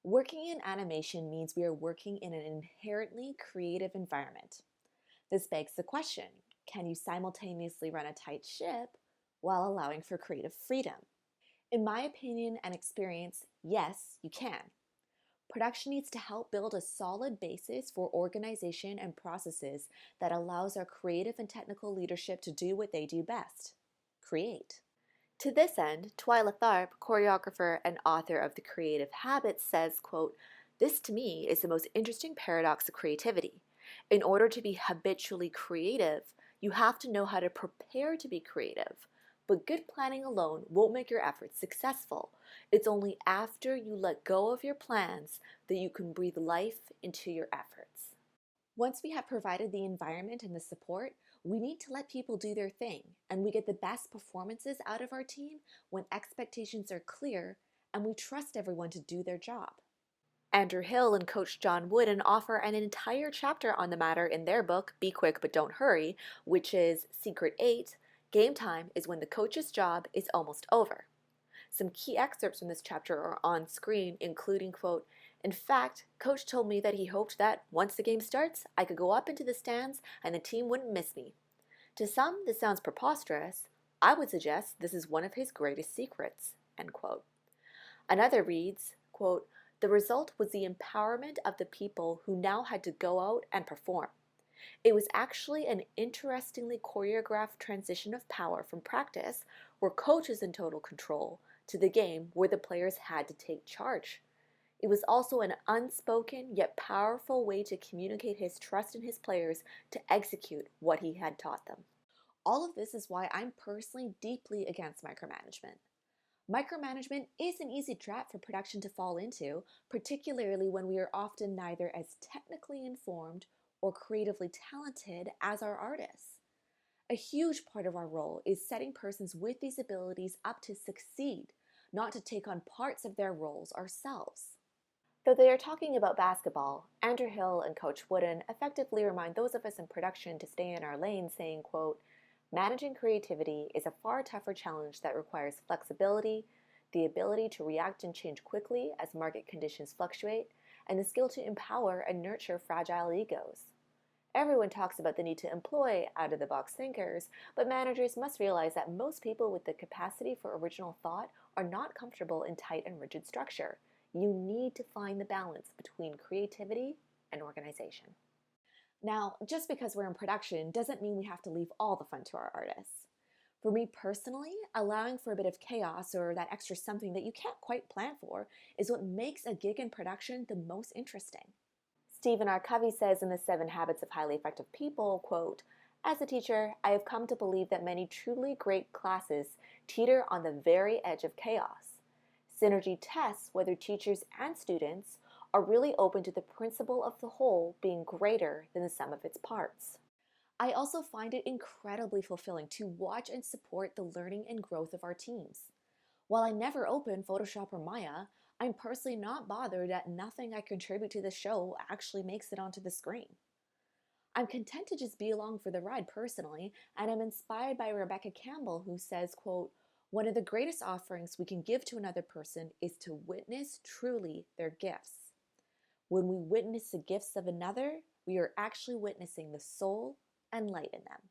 Working in animation means we are working in an inherently creative environment. This begs the question, can you simultaneously run a tight ship while allowing for creative freedom? In my opinion and experience, yes, you can. Production needs to help build a solid basis for organization and processes that allows our creative and technical leadership to do what they do best: create. To this end, Twyla Tharp, choreographer and author of The Creative Habits, says, quote, "This to me is the most interesting paradox of creativity. In order to be habitually creative, you have to know how to prepare to be creative. But good planning alone won't make your efforts successful. It's only after you let go of your plans that you can breathe life into your efforts." Once we have provided the environment and the support, we need to let people do their thing, and we get the best performances out of our team when expectations are clear and we trust everyone to do their job. Andrew Hill and Coach John Wooden offer an entire chapter on the matter in their book, Be Quick But Don't Hurry, which is Secret 8, Game Time is when the coach's job is almost over. Some key excerpts from this chapter are on screen, including, quote, "In fact, Coach told me that he hoped that once the game starts, I could go up into the stands and the team wouldn't miss me. To some, this sounds preposterous. I would suggest this is one of his greatest secrets," end quote. Another reads, quote, "The result was the empowerment of the people who now had to go out and perform. It was actually an interestingly choreographed transition of power from practice, where coach is in total control, to the game where the players had to take charge. It was also an unspoken yet powerful way to communicate his trust in his players to execute what he had taught them." All of this is why I'm personally deeply against micromanagement. Micromanagement is an easy trap for production to fall into, particularly when we are often neither as technically informed or creatively talented as our artists. A huge part of our role is setting persons with these abilities up to succeed, not to take on parts of their roles ourselves. Though they are talking about basketball, Andrew Hill and Coach Wooden effectively remind those of us in production to stay in our lane, saying, quote, "Managing creativity is a far tougher challenge that requires flexibility, the ability to react and change quickly as market conditions fluctuate, and the skill to empower and nurture fragile egos. Everyone talks about the need to employ out-of-the-box thinkers, but managers must realize that most people with the capacity for original thought are not comfortable in tight and rigid structure. You need to find the balance between creativity and organization." Now, just because we're in production doesn't mean we have to leave all the fun to our artists. For me personally, allowing for a bit of chaos or that extra something that you can't quite plan for is what makes a gig in production the most interesting. Stephen R. Covey says in The 7 Habits of Highly Effective People, quote, "As a teacher, I have come to believe that many truly great classes teeter on the very edge of chaos. Synergy tests whether teachers and students are really open to the principle of the whole being greater than the sum of its parts." I also find it incredibly fulfilling to watch and support the learning and growth of our teams. While I never open Photoshop or Maya, I'm personally not bothered that nothing I contribute to the show actually makes it onto the screen. I'm content to just be along for the ride personally, and I'm inspired by Rebecca Campbell, who says, quote, "One of the greatest offerings we can give to another person is to witness truly their gifts. When we witness the gifts of another, we are actually witnessing the soul and light in them."